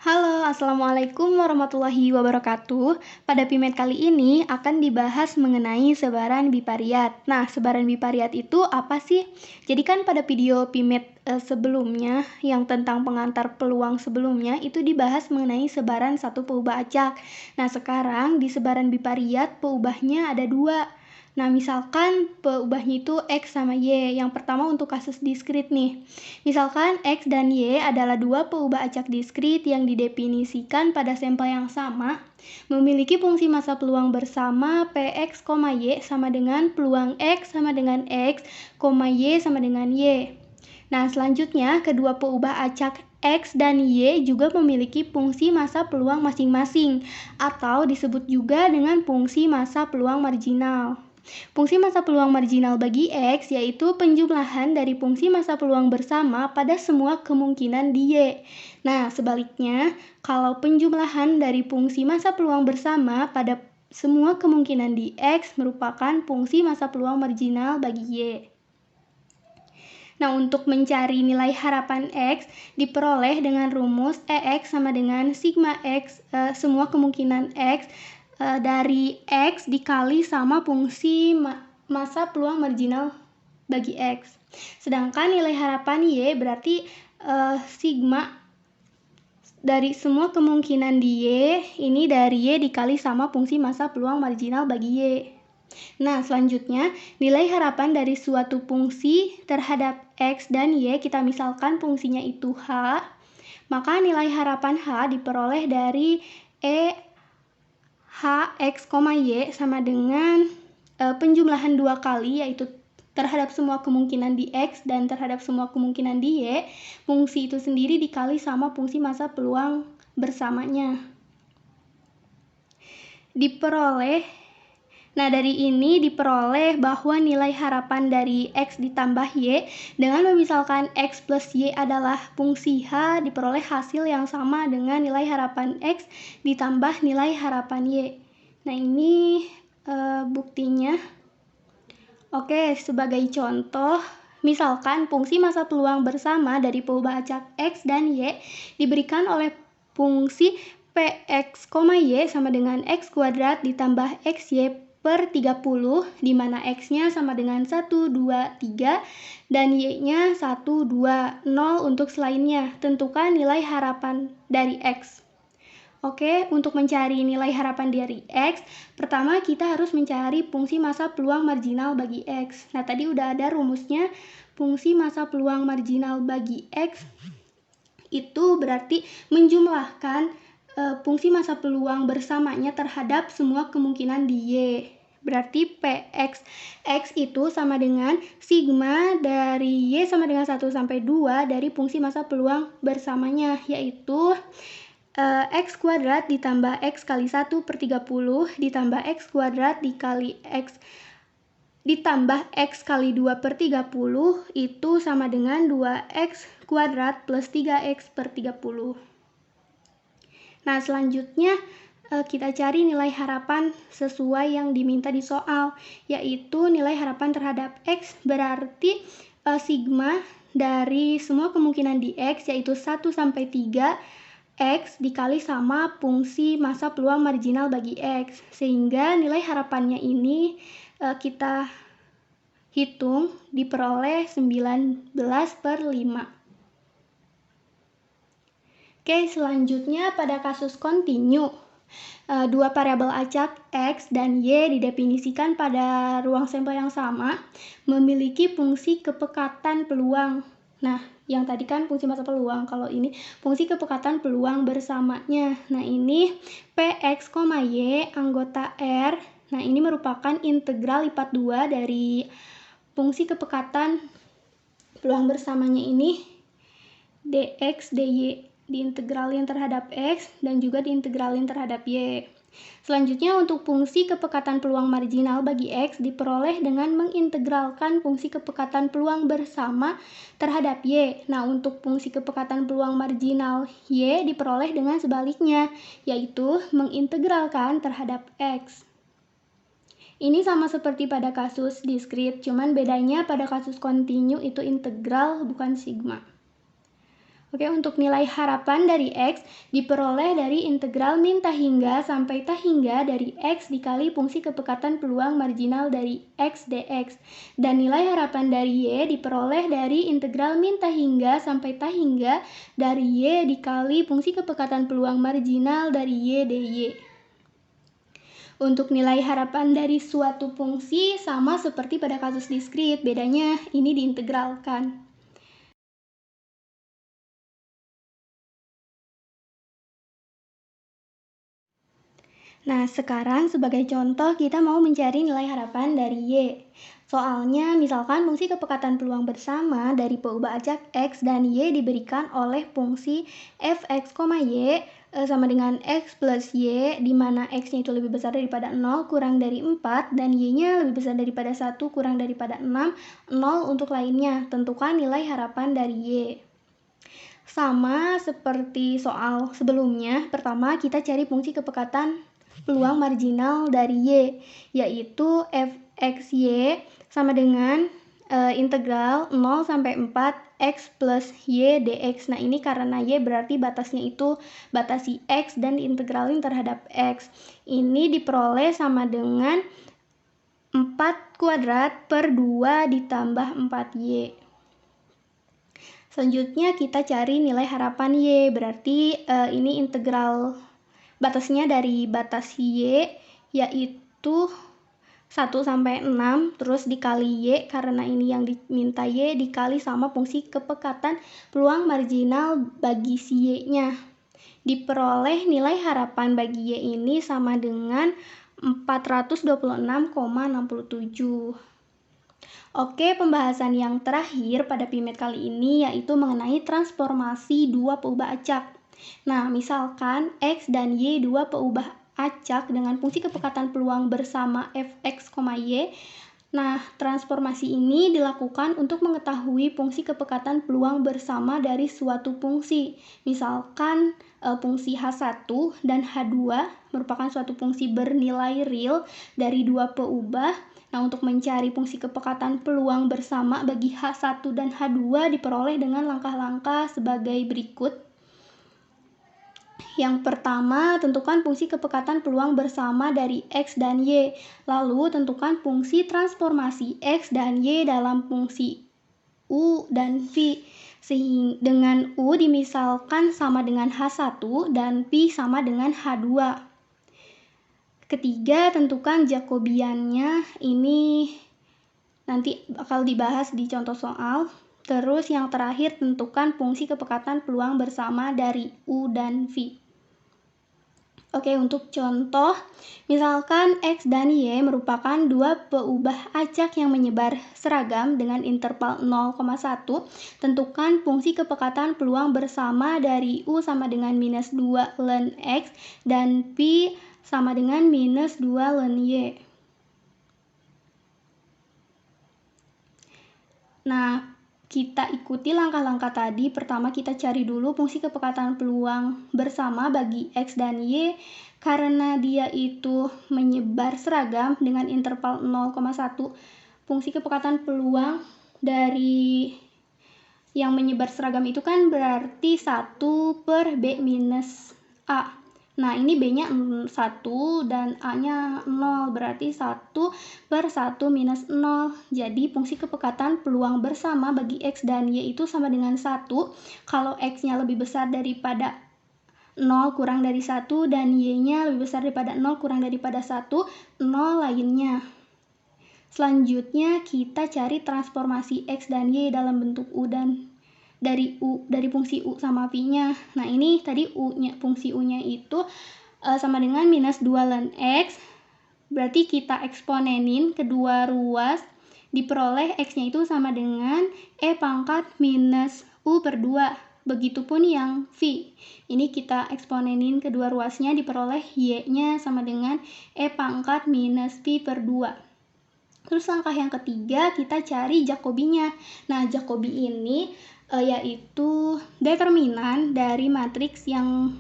Halo, Assalamualaikum warahmatullahi wabarakatuh. Pada PIMED kali ini akan dibahas mengenai sebaran bipariat. Nah, sebaran bipariat itu apa sih? Jadi kan pada video PIMED sebelumnya yang tentang pengantar peluang sebelumnya itu dibahas mengenai sebaran satu peubah acak. Nah, sekarang di sebaran bipariat peubahnya ada dua. Nah, misalkan peubahnya itu X sama Y. Yang pertama untuk kasus diskrit nih. Misalkan X dan Y adalah dua peubah acak diskrit yang didefinisikan pada sampel yang sama, memiliki fungsi massa peluang bersama Px, Y sama dengan peluang X sama dengan X, Y sama dengan Y. Nah, selanjutnya kedua peubah acak X dan Y juga memiliki fungsi massa peluang masing-masing, atau disebut juga dengan fungsi massa peluang marginal. Fungsi massa peluang marginal bagi X yaitu penjumlahan dari fungsi massa peluang bersama pada semua kemungkinan di Y. Nah, sebaliknya, kalau penjumlahan dari fungsi massa peluang bersama pada semua kemungkinan di X merupakan fungsi massa peluang marginal bagi Y. Nah, untuk mencari nilai harapan X diperoleh dengan rumus EX sama dengan sigma X semua kemungkinan X dari X dikali sama fungsi massa peluang marginal bagi X. Sedangkan nilai harapan Y berarti sigma dari semua kemungkinan di Y, ini dari Y dikali sama fungsi massa peluang marginal bagi Y. Nah, selanjutnya nilai harapan dari suatu fungsi terhadap X dan Y, kita misalkan fungsinya itu H, maka nilai harapan H diperoleh dari H, X, Y sama dengan penjumlahan dua kali, yaitu terhadap semua kemungkinan di X dan terhadap semua kemungkinan di Y, fungsi itu sendiri dikali sama fungsi massa peluang bersamanya. Nah, dari ini diperoleh bahwa nilai harapan dari X ditambah Y dengan memisalkan X plus Y adalah fungsi H, diperoleh hasil yang sama dengan nilai harapan X ditambah nilai harapan Y. Nah, ini buktinya. Oke, sebagai contoh, misalkan fungsi massa peluang bersama dari peubah acak X dan Y diberikan oleh fungsi Px, Y sama dengan X kuadrat ditambah XY per 30, di mana X-nya sama dengan 1, 2, 3, dan Y-nya 1, 2, 0 untuk selainnya. Tentukan nilai harapan dari X. Oke, untuk mencari nilai harapan dari X, pertama kita harus mencari fungsi massa peluang marginal bagi X. Nah, tadi udah ada rumusnya, fungsi massa peluang marginal bagi X itu berarti menjumlahkan fungsi massa peluang bersamanya terhadap semua kemungkinan di Y. Berarti Px X itu sama dengan sigma dari Y sama dengan 1 sampai 2 dari fungsi massa peluang bersamanya, yaitu X kuadrat ditambah X kali 1 per 30 ditambah X kuadrat dikali X ditambah X kali 2 per 30 itu sama dengan 2X kuadrat plus 3X per 30. Nah, selanjutnya kita cari nilai harapan sesuai yang diminta di soal, yaitu nilai harapan terhadap X berarti sigma dari semua kemungkinan di X, yaitu 1 sampai 3 X dikali sama fungsi massa peluang marginal bagi X, sehingga nilai harapannya ini kita hitung diperoleh 19 per 5. Oke, selanjutnya pada kasus kontinu, dua variabel acak X dan Y didefinisikan pada ruang sampel yang sama, memiliki fungsi kepekatan peluang. Nah, yang tadi kan fungsi massa peluang, kalau ini fungsi kepekatan peluang bersamanya. Nah, ini Px, Y anggota R. Nah, ini merupakan integral lipat 2 dari fungsi kepekatan peluang bersamanya ini dx dy, diintegralin terhadap X dan juga diintegralin terhadap Y. Selanjutnya untuk fungsi kepekatan peluang marginal bagi X diperoleh dengan mengintegralkan fungsi kepekatan peluang bersama terhadap Y. Nah, untuk fungsi kepekatan peluang marginal Y diperoleh dengan sebaliknya, yaitu mengintegralkan terhadap X. Ini sama seperti pada kasus diskrit, cuman bedanya pada kasus kontinu itu integral bukan sigma. Oke, untuk nilai harapan dari X diperoleh dari integral min tahingga sampai tahingga dari X dikali fungsi kepekatan peluang marginal dari X dx. Dan nilai harapan dari Y diperoleh dari integral min tahingga sampai tahingga dari Y dikali fungsi kepekatan peluang marginal dari Y dy. Untuk nilai harapan dari suatu fungsi sama seperti pada kasus diskrit, bedanya ini diintegralkan. Nah, sekarang sebagai contoh kita mau mencari nilai harapan dari Y. Soalnya, misalkan fungsi kepekatan peluang bersama dari peubah acak X dan Y diberikan oleh fungsi fx, Y sama dengan X plus Y, di mana X-nya itu lebih besar daripada 0 kurang dari 4, dan Y-nya lebih besar daripada 1 kurang daripada 6, 0 untuk lainnya. Tentukan nilai harapan dari Y. Sama seperti soal sebelumnya, pertama kita cari fungsi kepekatan peluang marginal dari Y, yaitu fxy sama dengan integral 0 sampai 4 X plus Y dx. Nah, ini karena Y berarti batasnya itu batasi X dan diintegralin terhadap X. Ini diperoleh sama dengan 4 kuadrat per 2 ditambah 4Y. Selanjutnya kita cari nilai harapan Y, berarti ini integral batasnya dari batas Y yaitu 1 sampai 6 terus dikali Y, karena ini yang diminta Y, dikali sama fungsi kepekatan peluang marginal bagi si Y-nya. Diperoleh nilai harapan bagi Y ini sama dengan 426,67. Oke, pembahasan yang terakhir pada PIMED kali ini yaitu mengenai transformasi dua peubah acak. Nah, misalkan X dan Y dua peubah acak dengan fungsi kepekatan peluang bersama fx, Y. Nah, transformasi ini dilakukan untuk mengetahui fungsi kepekatan peluang bersama dari suatu fungsi. Misalkan fungsi H1 dan H2 merupakan suatu fungsi bernilai real dari dua peubah. Nah, untuk mencari fungsi kepekatan peluang bersama bagi H1 dan H2 diperoleh dengan langkah-langkah sebagai berikut. Yang pertama, tentukan fungsi kepekatan peluang bersama dari X dan Y. Lalu, tentukan fungsi transformasi X dan Y dalam fungsi U dan V. Sehingga dengan U dimisalkan sama dengan H1 dan V sama dengan H2. Ketiga, tentukan Jacobiannya. Ini nanti bakal dibahas di contoh soal. Terus yang terakhir, tentukan fungsi kepekatan peluang bersama dari U dan V. Oke, untuk contoh, misalkan X dan Y merupakan dua peubah acak yang menyebar seragam dengan interval 0,1. Tentukan fungsi kepekatan peluang bersama dari U sama dengan minus 2 ln X dan V sama dengan minus 2 ln Y. Nah, kita ikuti langkah-langkah tadi. Pertama kita cari dulu fungsi kepekatan peluang bersama bagi X dan Y. Karena dia itu menyebar seragam dengan interval 0,1. Fungsi kepekatan peluang dari yang menyebar seragam itu kan berarti 1 per B minus A. Nah, ini B-nya 1 dan A-nya 0, berarti 1 per 1 minus 0. Jadi, fungsi kepekatan peluang bersama bagi X dan Y itu sama dengan 1. Kalau X-nya lebih besar daripada 0 kurang dari 1 dan Y-nya lebih besar daripada 0 kurang daripada 1, 0 lainnya. Selanjutnya, kita cari transformasi X dan Y dalam bentuk U dan dari fungsi U sama V-nya. Nah, ini tadi U-nya, fungsi U-nya itu sama dengan minus 2 ln X. Berarti kita eksponenin kedua ruas, diperoleh X-nya itu sama dengan E pangkat minus U per 2. Begitupun yang V. Ini kita eksponenin kedua ruasnya, diperoleh Y-nya sama dengan E pangkat minus V per 2. Terus langkah yang ketiga, kita cari Jacobinya. Nah, Jacobi ini yaitu determinan dari matriks yang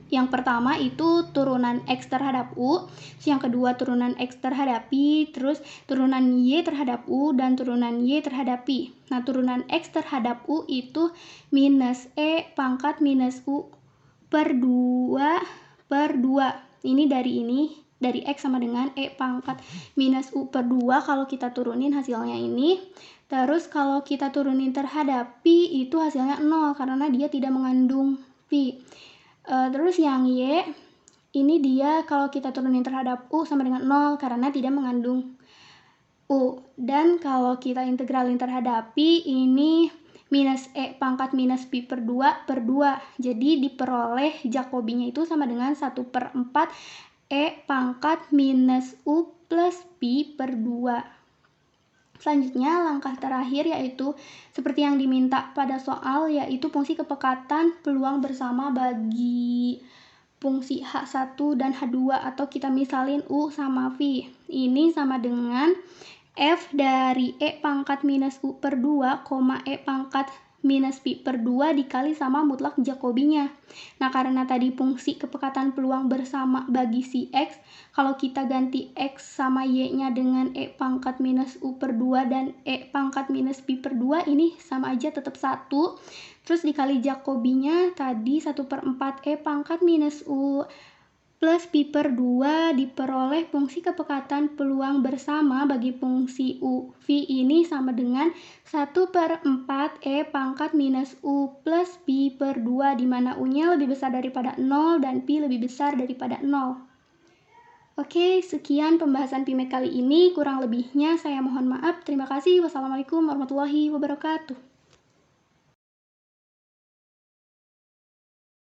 Yang pertama itu turunan X terhadap U, yang kedua turunan X terhadap Y, terus turunan Y terhadap U, dan turunan Y terhadap Y. Nah, turunan X terhadap U itu minus E pangkat minus U per 2 per 2. Ini dari X sama dengan E pangkat minus U per 2 kalau kita turunin hasilnya ini. Terus kalau kita turunin terhadap Pi itu hasilnya 0 karena dia tidak mengandung Pi. Terus yang Y, ini dia kalau kita turunin terhadap U sama dengan 0 karena tidak mengandung U. Dan kalau kita integralin terhadap Pi, ini minus E pangkat minus Pi per 2 per 2. Jadi diperoleh Jacobinya itu sama dengan 1/4 E pangkat minus U plus Pi per 2. Selanjutnya, langkah terakhir yaitu seperti yang diminta pada soal, yaitu fungsi kepekatan peluang bersama bagi fungsi H1 dan H2, atau kita misalin U sama V. Ini sama dengan F dari E pangkat minus U per 2, E pangkat minus Pi per 2 dikali sama mutlak Jacobinya. Nah, karena tadi fungsi kepekatan peluang bersama bagi si X, kalau kita ganti X sama Y-nya dengan E pangkat minus U per 2 dan E pangkat minus Pi per 2, ini sama aja tetap 1. Terus dikali Jacobinya tadi 1/4 E pangkat minus U plus Pi per 2 diperoleh fungsi kepekatan peluang bersama bagi fungsi U V ini sama dengan 1/4 E pangkat minus U plus Pi per 2, di mana U-nya lebih besar daripada 0 dan Pi lebih besar daripada 0. Oke, sekian pembahasan PIMEK kali ini. Kurang lebihnya saya mohon maaf. Terima kasih. Wassalamualaikum warahmatullahi wabarakatuh.